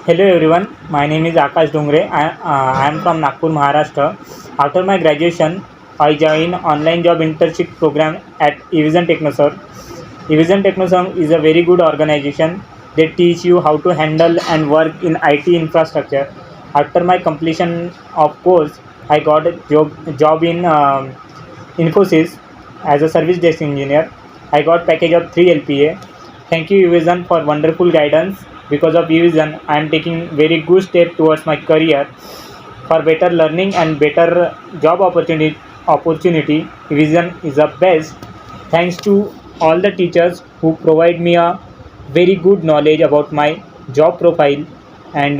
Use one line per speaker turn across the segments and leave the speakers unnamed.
Hello everyone, my name is Akash Dongre. I am from Nagpur, Maharashtra. After my graduation, I joined online job internship program at Evision Technosur. Evision Technosur is a very good organization. They teach you how to handle and work in IT infrastructure. After my completion of course, I got a job in INFOSYS as a service desk engineer. I got package of 3 LPA. Thank you Evision for wonderful guidance. Because of Evision, I am taking very good step towards my career for better learning and better job opportunity. Evision is the best. Thanks to all the teachers who provide me a very good knowledge about my job profile and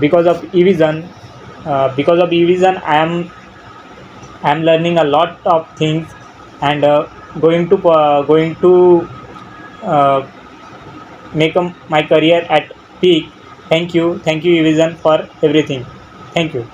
because of Evision, I am learning a lot of things and going to uh, make my career at peak. Thank you, Evision, for everything. Thank you.